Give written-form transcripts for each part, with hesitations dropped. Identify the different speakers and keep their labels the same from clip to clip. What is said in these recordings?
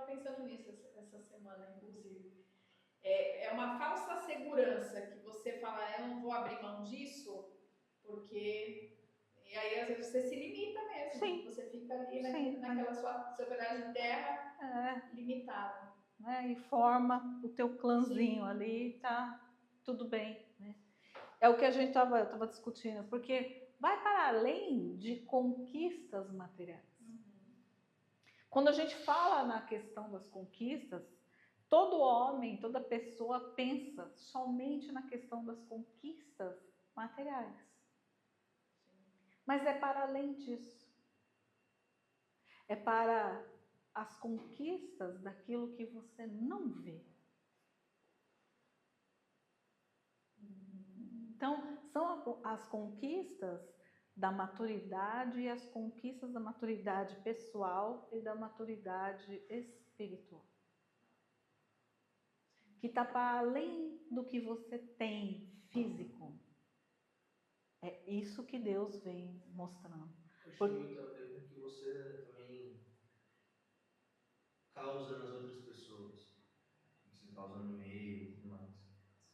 Speaker 1: pensando nisso essa semana, inclusive. É uma falsa segurança que você fala, eu não vou abrir mão disso, porque... E aí, às vezes, você se limita mesmo.
Speaker 2: Sim.
Speaker 1: Você fica ali
Speaker 2: Sim.
Speaker 1: naquela sua pedaço de terra limitado.
Speaker 2: Né? E forma o teu clãzinho ali, tá tudo bem. Né? É o que eu tava discutindo, porque vai para além de conquistas materiais. Quando a gente fala na questão das conquistas, todo homem, toda pessoa pensa somente na questão das conquistas materiais. Mas é para além disso. É para as conquistas daquilo que você não vê. Então, são as conquistas da maturidade e as conquistas da maturidade pessoal e da maturidade espiritual. Que está para além do que você tem físico. É isso que Deus vem mostrando.
Speaker 3: Acho que tem muito a ver com o que você também causa nas outras pessoas. O que você causa no meio e tudo mais.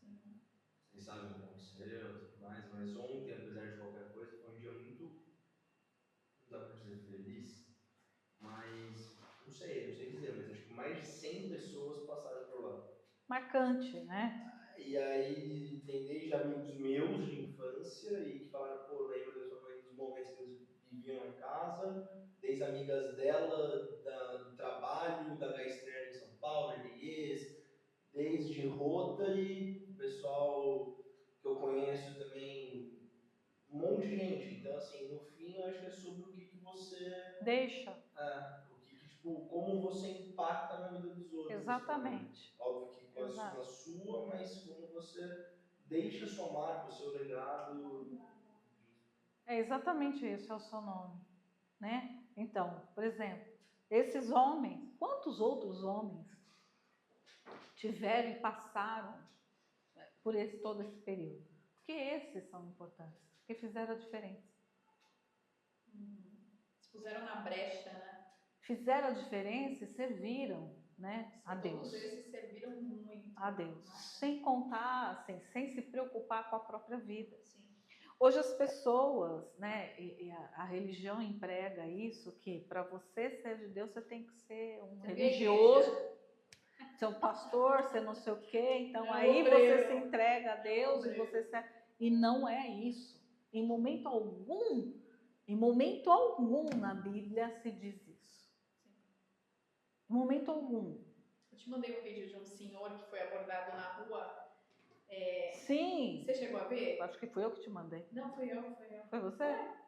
Speaker 1: Sim.
Speaker 3: Vocês sabem o que aconteceu e tudo mais, mas ontem, apesar de qualquer coisa, foi um dia muito, não dá pra dizer feliz, mas não sei dizer, mas acho que mais de 100 pessoas passaram por lá.
Speaker 2: Marcante, né?
Speaker 3: E aí tem desde amigos meus de infância e que falaram, pô, lembro dos momentos que eles viviam em casa, desde amigas dela, do trabalho, da Gaistreia em São Paulo, Hermelies, desde Rotary, pessoal que eu conheço também, um monte de gente. Então, assim, no fim, eu acho que é sobre o que você...
Speaker 2: Deixa.
Speaker 3: Tipo, como você impacta na vida dos outros.
Speaker 2: Exatamente.
Speaker 3: Também. Óbvio que na sua, mas como você deixa sua marca, o seu legado.
Speaker 2: É exatamente isso, é o seu nome. Né? Então, por exemplo, esses homens, quantos outros homens tiveram e passaram por todo esse período? Porque esses são importantes, porque fizeram a diferença.
Speaker 1: Se puseram na brecha, né?
Speaker 2: Fizeram a diferença e serviram, né, a Deus.
Speaker 1: Todos esses serviram muito.
Speaker 2: A Deus. Sem contar, assim, sem se preocupar com a própria vida.
Speaker 1: Sim.
Speaker 2: Hoje as pessoas, né, e a religião emprega isso, que para você ser de Deus, você tem que ser um religioso, ser um pastor, ser não sei o quê, então aí você se entrega a Deus e você e não é isso. Em momento algum na Bíblia se diz isso.
Speaker 1: Sim.
Speaker 2: Em momento algum.
Speaker 1: Eu te mandei um vídeo de um senhor que foi abordado na rua.
Speaker 2: Sim.
Speaker 1: Você chegou a ver?
Speaker 2: Acho que foi eu que te mandei.
Speaker 1: Não, foi eu.
Speaker 2: Foi você?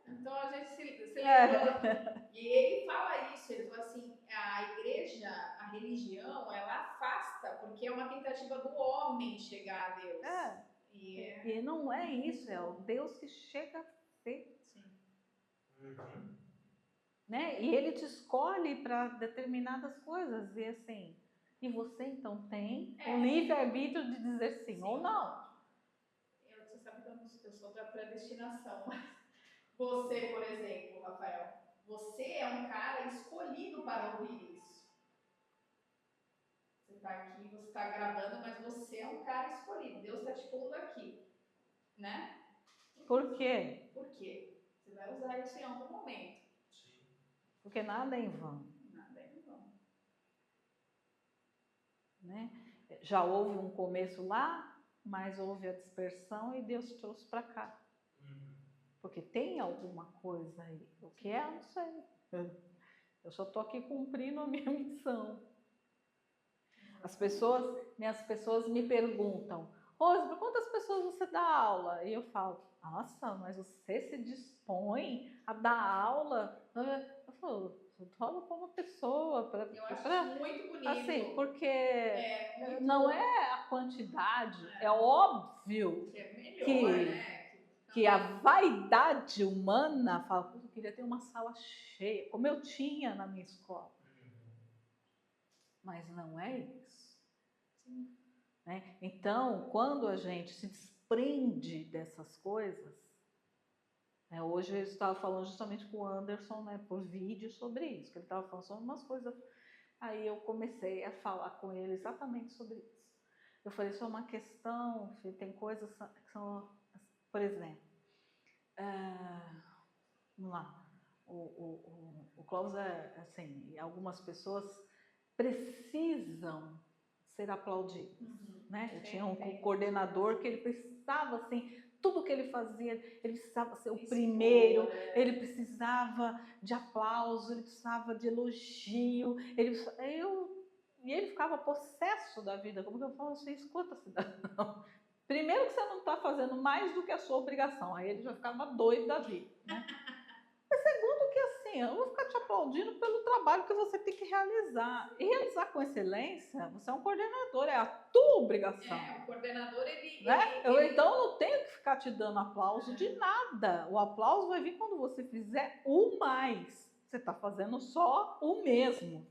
Speaker 1: Então a gente se lembrou. E ele fala isso, ele fala assim, a igreja, a religião, ela afasta, porque é uma tentativa do homem chegar a Deus.
Speaker 2: E não é isso, é o Deus que chega a ser.
Speaker 1: Sim.
Speaker 2: Né? E ele te escolhe para determinadas coisas, e assim, e você então tem o livre-arbítrio de dizer sim ou não.
Speaker 1: Você sabe que eu sou da predestinação. Você, por exemplo, Rafael, você é um cara escolhido para ouvir isso. Você está aqui, você está gravando, mas você é um cara escolhido. Deus está te pondo aqui, né?
Speaker 2: Por quê?
Speaker 1: Por quê? Você vai usar isso em algum momento.
Speaker 3: Sim.
Speaker 2: Porque nada é em vão.
Speaker 1: Nada é em vão.
Speaker 2: Né? Já houve um começo lá, mas houve a dispersão e Deus trouxe para cá. Porque tem alguma coisa aí. O que é, eu não sei. Eu só estou aqui cumprindo a minha missão. As pessoas me perguntam, Rose, para quantas pessoas você dá aula? E eu falo, nossa, mas você se dispõe a dar aula? Eu falo, eu dou aula para uma pessoa.
Speaker 1: Eu acho muito bonito.
Speaker 2: Assim, porque não é a quantidade, é óbvio
Speaker 1: que é melhor, né?
Speaker 2: Que a vaidade humana fala, eu queria ter uma sala cheia, como eu tinha na minha escola. Mas não é isso.
Speaker 1: Sim.
Speaker 2: Né? Então, quando a gente se desprende dessas coisas, hoje eu estava falando justamente com o Anderson, né, por vídeo sobre isso, que ele estava falando sobre umas coisas Aí eu comecei a falar com ele exatamente sobre isso. Eu falei, isso é uma questão, filho, tem coisas que são, por exemplo, vamos lá, o Clóvis é assim, algumas pessoas precisam ser aplaudidas, né? Eu tinha um coordenador que ele precisava, assim, tudo que ele fazia, ele precisava ser o primeiro, ele precisava de aplauso, ele precisava de elogio, e ele ficava possesso da vida, como que eu falo assim, escuta, cidadão, primeiro que você não está fazendo mais do que a sua obrigação, aí ele já ficava doido da vida, né? Segundo que assim, eu vou ficar te aplaudindo pelo trabalho que você tem que realizar. E realizar com excelência, você é um coordenador, é a tua obrigação.
Speaker 1: O coordenador,
Speaker 2: né? Eu então não tenho que ficar te dando aplauso de nada. O aplauso vai vir quando você fizer o mais. Você está fazendo só o mesmo.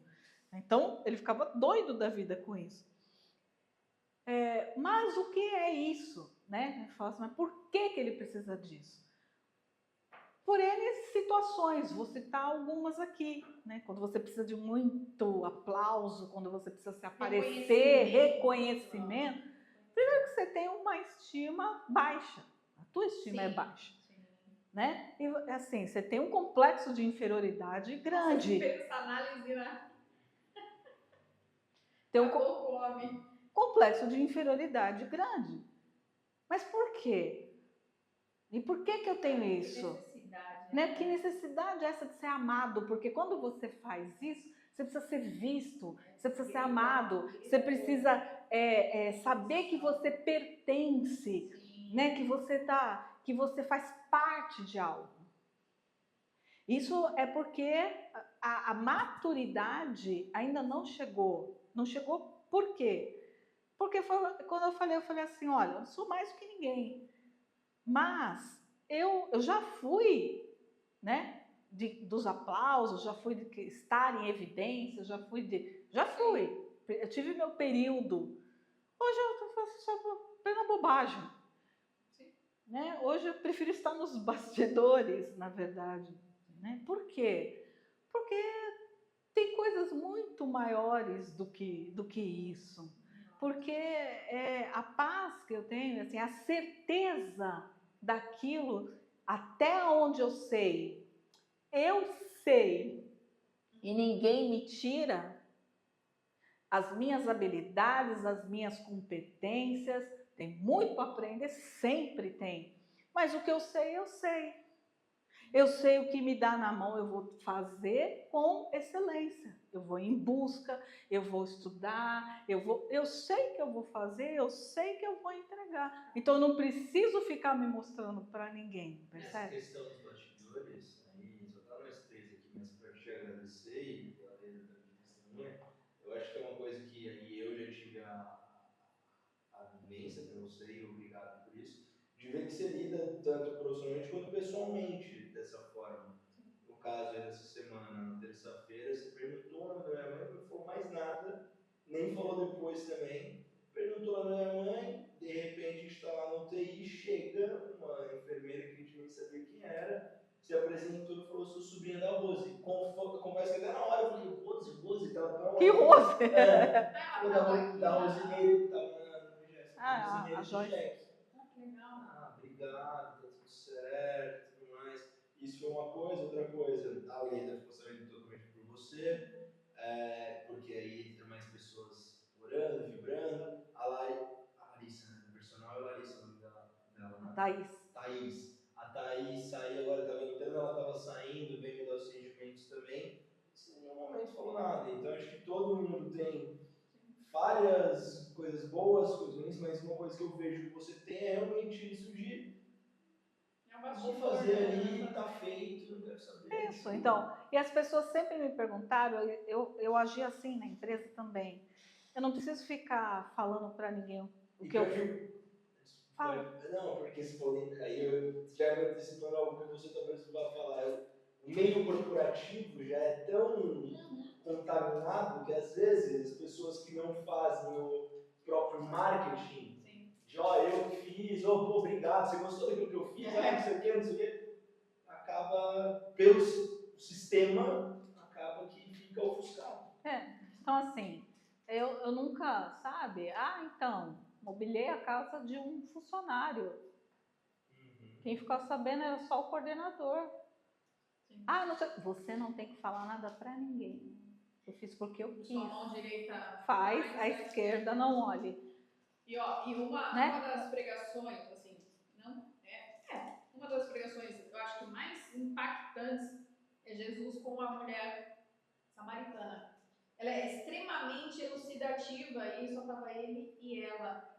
Speaker 2: Então, ele ficava doido da vida com isso. Mas o que é isso? Né? Eu falo assim, mas por que ele precisa disso? Por N situações, vou citar algumas aqui, né? Quando você precisa de muito aplauso, quando você precisa se aparecer, reconhecimento, primeiro que você tem uma estima baixa, a tua estima é baixa, né? E assim, você tem um complexo de inferioridade grande.
Speaker 1: Você fez essa análise, né?
Speaker 2: Tem um complexo de inferioridade grande. Mas por quê? E por que eu tenho isso? Né? Que necessidade é essa de ser amado? Porque quando você faz isso, você precisa ser visto, você precisa ser amado, você precisa saber que você pertence, né? Que você faz parte de algo. Isso é porque a maturidade ainda não chegou. Não chegou por quê? Porque quando eu falei assim, olha, eu não sou mais do que ninguém, mas eu já fui, né? Dos aplausos, já fui de estar em evidência, já fui. Eu tive meu período. Hoje eu faço plena bobagem. Né? Hoje eu prefiro estar nos bastidores, na verdade. Né? Por quê? Porque tem coisas muito maiores do que isso. Porque a paz que eu tenho, assim, a certeza daquilo até onde eu sei, e ninguém me tira as minhas habilidades, as minhas competências. Tem muito para aprender, sempre tem. Mas o que eu sei, eu sei. Eu sei o que me dá na mão, eu vou fazer com excelência. Eu vou em busca, eu vou estudar, eu sei que eu vou fazer, eu sei que eu vou entregar. Então, eu não preciso ficar me mostrando para ninguém, percebe?
Speaker 3: Essa questão dos bastidores, aí só tá nós três aqui, mas para te agradecer e a Leila também de testemunha, eu acho que é uma coisa que aí eu já tive a vivência, para você, e obrigado por isso, de ver que você lida tanto profissionalmente quanto pessoalmente dessa forma. No caso aí dessa semana, na terça-feira, você perguntou o nome da minha mãe, não falou mais nada, nem falou depois também. Perguntou o nome da minha mãe, de repente a gente está lá no UTI, chega uma enfermeira que a gente nem sabia quem era, se apresentou e falou, sou sobrinha da Rose. Confesso que até na hora eu falei, Rose, tá tão...
Speaker 2: Que Rose?
Speaker 3: Da Rosineira, que estava no gesto.
Speaker 2: A Joyce.
Speaker 3: Obrigado, tá tudo certo, tudo mais. Isso foi uma coisa, outra coisa, a Leila ficou sabendo totalmente por você, porque aí tem mais pessoas orando, vibrando. A Larissa, né, do personal, e a Larissa, o nome dela, né? Thaís. A Thaís saiu agora, estava entrando, ela estava saindo, veio me dar os sentimentos também. Em nenhum momento falou nada. Então acho que todo mundo tem falhas, coisas boas, coisas ruins, mas uma coisa que eu vejo que você tem é realmente isso de vou fazer ali, tá feito, não quero saber.
Speaker 2: Isso, então. E as pessoas sempre me perguntaram, eu agi assim na empresa também. Eu não preciso ficar falando para ninguém o que eu...
Speaker 3: Fala. Não, porque aí eu já me antecipando algo que você talvez vá falar. O meio corporativo já é tão contaminado que às vezes as pessoas que não fazem o próprio marketing, de eu que fiz, pô, obrigado, você gostou daquilo que eu fiz, não sei o quê, acaba, pelo sistema, acaba que fica ofuscado.
Speaker 2: Então, assim, eu nunca, sabe? Então, mobilei a casa de um funcionário. Quem ficou sabendo era só o coordenador.
Speaker 1: Sim.
Speaker 2: Não sei, você não tem que falar nada para ninguém. Eu fiz porque eu quis.
Speaker 1: Sua mão direita
Speaker 2: Faz, a esquerda não olhe.
Speaker 1: E uma das pregações, assim, não uma das pregações, eu acho que mais impactantes é Jesus com a mulher samaritana. Ela é extremamente elucidativa e só estava ele e ela.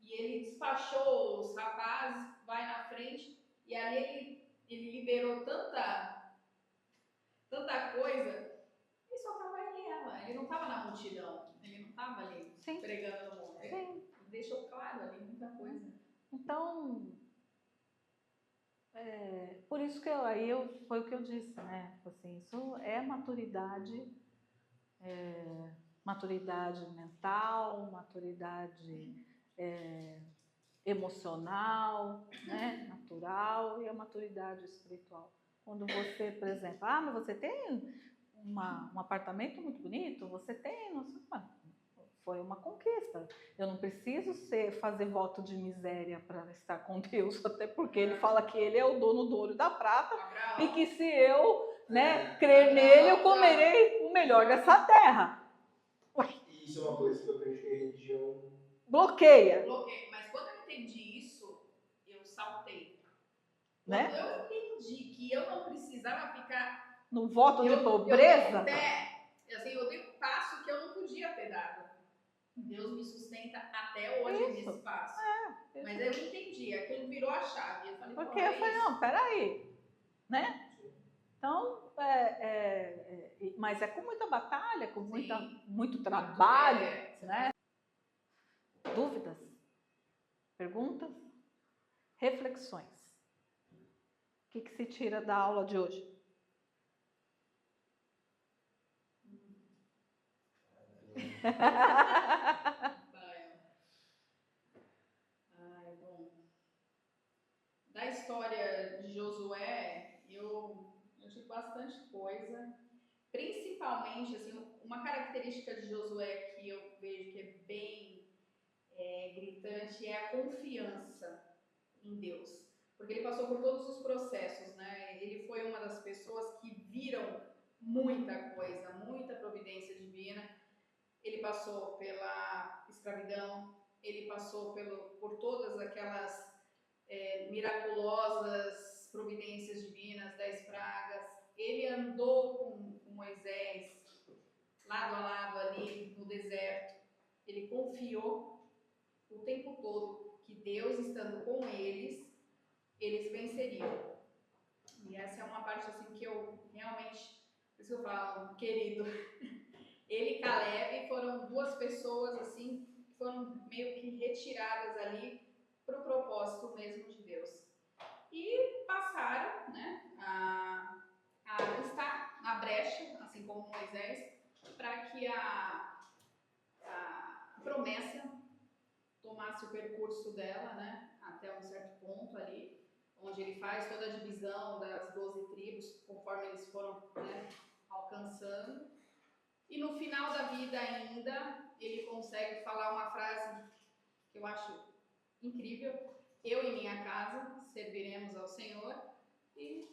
Speaker 1: E ele despachou os rapazes, vai na frente, e ali ele liberou tanta coisa, e só estava ele e ela. Ele não estava na multidão, ele não estava ali pregando no mundo. Ele deixou claro ali muita coisa.
Speaker 2: Então, por isso que foi o que eu disse, né? Assim, isso é maturidade, maturidade mental, maturidade emocional, né? Natural, e a maturidade espiritual. Quando você, por exemplo, mas você tem um apartamento muito bonito, você tem, não sei, foi uma conquista. Eu não preciso fazer voto de miséria para estar com Deus, até porque ele fala que ele é o dono do ouro e da prata, e que se eu crer nele, eu comerei o melhor dessa terra.
Speaker 3: E isso é uma coisa que eu vejo que a religião
Speaker 2: bloqueia.
Speaker 1: Mas quando eu entendi isso, eu saltei.
Speaker 2: Né?
Speaker 1: Quando eu entendi que eu não precisava ficar
Speaker 2: no voto de pobreza,
Speaker 1: eu dei um passo que eu não podia ter dado. Deus me sustenta até hoje nesse passo. Mas eu entendi, aquilo virou a chave. Eu falei,
Speaker 2: porque eu falei, não, peraí, né? Então, mas é com muita batalha, com muito trabalho, né? Dúvidas? Perguntas? Reflexões? O que se tira da aula de hoje?
Speaker 1: Bom. Da história de Josué, eu tive bastante coisa. Principalmente, assim, uma característica de Josué que eu vejo que é bem gritante é a confiança em Deus. Porque ele passou por todos os processos, né? Ele foi uma das pessoas que viram muita coisa, muita providência divina. Ele passou pela escravidão, ele passou por todas aquelas miraculosas providências divinas, 10 pragas. Ele andou com Moisés lado a lado ali no deserto. Ele confiou o tempo todo que Deus estando com eles venceriam. E essa é uma parte assim que eu realmente, por isso que eu falo, querido, ele e Caleb foram duas pessoas assim que foram meio que retiradas ali para o propósito mesmo de Deus. E passaram, né, a estar na brecha, assim como Moisés, para que a promessa tomasse o percurso dela, né, até um certo ponto ali, onde ele faz toda a divisão das 12 tribos, conforme eles foram, né, alcançando. E no final da vida ainda, ele consegue falar uma frase que eu acho incrível: eu e minha casa serviremos ao Senhor. E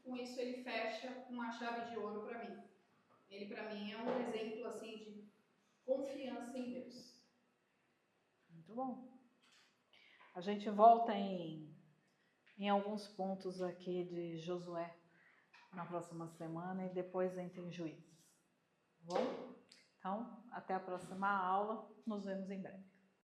Speaker 1: com isso ele fecha uma chave de ouro para mim. Ele para mim é um exemplo assim de confiança em Deus.
Speaker 2: Muito bom. A gente volta em alguns pontos aqui de Josué na próxima semana e depois entra em Juízes. Tá bom? Então, até a próxima aula. Nos vemos em breve.